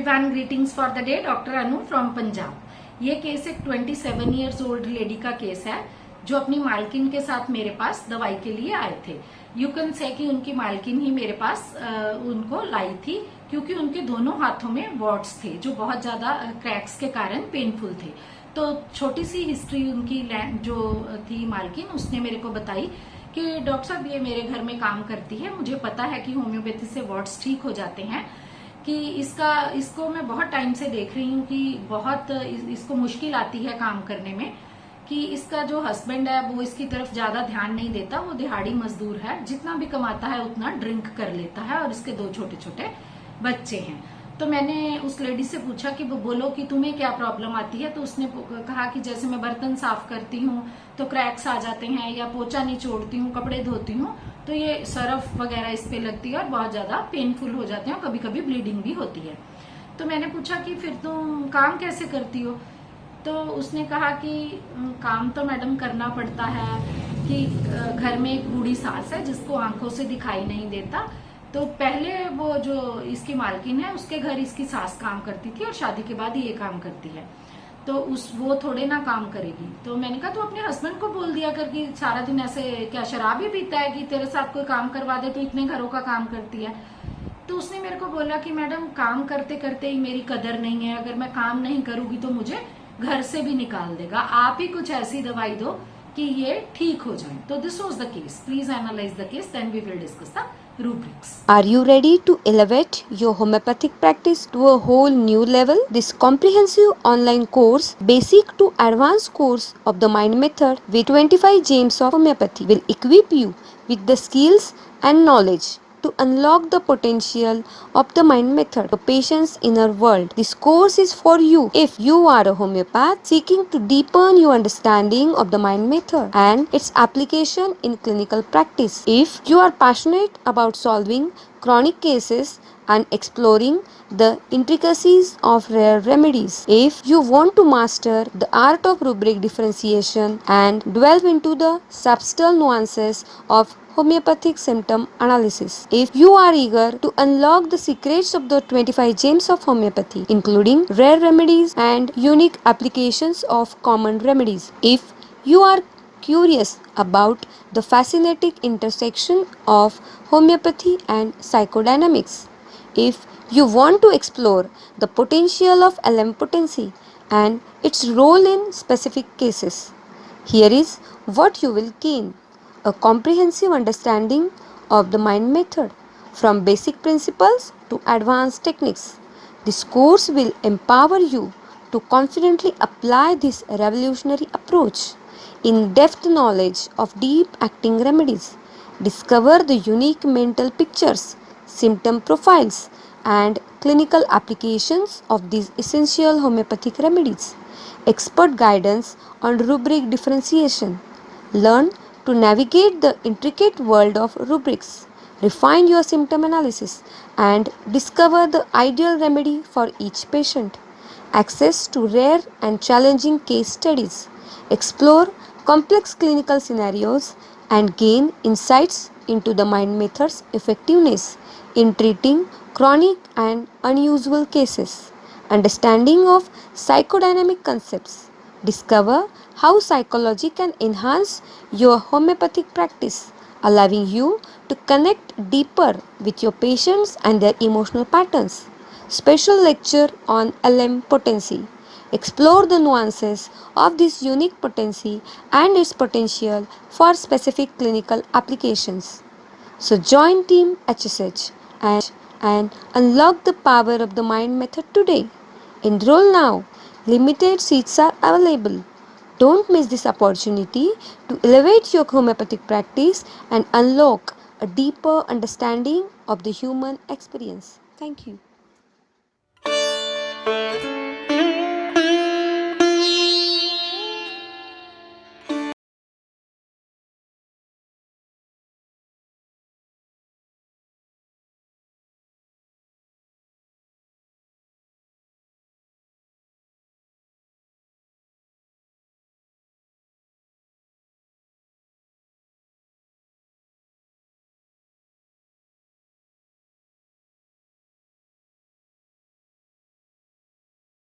Everyone, greetings for the day. Doctor Anu from Punjab. ये case एक 27 years old lady का case है जो अपनी मालकिन के साथ मेरे पास दवाई के लिए आए थे। यू कैन से कि उनकी मालकिन ही मेरे पास उनको लाई थी, क्योंकि उनके दोनों हाथों में वॉट्स थे जो बहुत ज्यादा क्रैक्स के कारण पेनफुल थे। तो छोटी सी हिस्ट्री उनकी जो थी मालकिन, उसने मेरे को बताई कि डॉक्टर साहब ये मेरे घर में काम करती है, मुझे पता है कि होम्योपैथी से वॉट्स ठीक हो जाते हैं, कि इसको मैं बहुत टाइम से देख रही हूँ कि बहुत इसको मुश्किल आती है काम करने में, कि इसका जो हस्बैंड है वो इसकी तरफ ज्यादा ध्यान नहीं देता, वो दिहाड़ी मजदूर है, जितना भी कमाता है उतना ड्रिंक कर लेता है और इसके 2 छोटे छोटे बच्चे हैं। तो मैंने उस लेडी से पूछा कि वो बोलो कि तुम्हें क्या प्रॉब्लम आती है। तो उसने कहा कि जैसे मैं बर्तन साफ करती हूँ तो क्रैक्स आ जाते हैं, या पोछा नहीं छोड़ती हूँ, कपड़े धोती हूँ तो ये सरफ वगैरह इस पे लगती है और बहुत ज्यादा पेनफुल हो जाते हैं और कभी कभी ब्लीडिंग भी होती है। तो मैंने पूछा कि फिर तुम काम कैसे करती हो। तो उसने कहा कि काम तो मैडम करना पड़ता है, कि घर में एक बूढ़ी सास है जिसको आंखों से दिखाई नहीं देता। तो पहले वो जो इसकी मालकिन है उसके घर इसकी सास काम करती थी और शादी के बाद ये काम करती है, तो वो थोड़े ना काम करेगी। तो मैंने कहा तो अपने हस्बैंड को बोल दिया कर कि सारा दिन ऐसे क्या शराब ही पीता है कि तेरे साथ कोई काम करवा दे, तो इतने घरों का काम करती है। तो उसने मेरे को बोला कि मैडम काम करते करते ही मेरी कदर नहीं है, अगर मैं काम नहीं करूंगी तो मुझे घर से भी निकाल देगा, आप ही कुछ ऐसी दवाई दो कि ये ठीक हो जाए। तो this was the case. Please analyse the case, then we will discuss the rubrics. Are you ready to elevate your homeopathic practice to a whole new level? This comprehensive online course, Basic to Advanced course of the Mind Method with 25 gems of homeopathy, will equip you with the skills and knowledge to unlock the potential of the mind method, the patient's inner world. This course is for you if you are a homeopath seeking to deepen your understanding of the mind method and its application in clinical practice. If you are passionate about solving chronic cases and exploring the intricacies of rare remedies. If you want to master the art of rubric differentiation and delve into the subtle nuances of homeopathic symptom analysis. If you are eager to unlock the secrets of the 25 gems of homeopathy, including rare remedies and unique applications of common remedies. If you are curious about the fascinating intersection of homeopathy and psychodynamics. If you want to explore the potential of LM potency and its role in specific cases, here is what you will gain: a comprehensive understanding of the mind method from basic principles to advanced techniques. This course will empower you to confidently apply this revolutionary approach. In-depth knowledge of deep acting remedies. Discover the unique mental pictures, symptom profiles, and clinical applications of these essential homeopathic remedies. Expert guidance on rubric differentiation. Learn to navigate the intricate world of rubrics. Refine your symptom analysis and discover the ideal remedy for each patient. Access to rare and challenging case studies. Explore complex clinical scenarios and gain insights into the mind method's effectiveness in treating chronic and unusual cases. Understanding of psychodynamic concepts. Discover how psychology can enhance your homeopathic practice, allowing you to connect deeper with your patients and their emotional patterns. Special lecture on LM potency. Explore the nuances of this unique potency and its potential for specific clinical applications. So join Team HSH and unlock the power of the mind method today. Enroll now. Limited seats are available. Don't miss this opportunity to elevate your homeopathic practice and unlock a deeper understanding of the human experience. Thank you.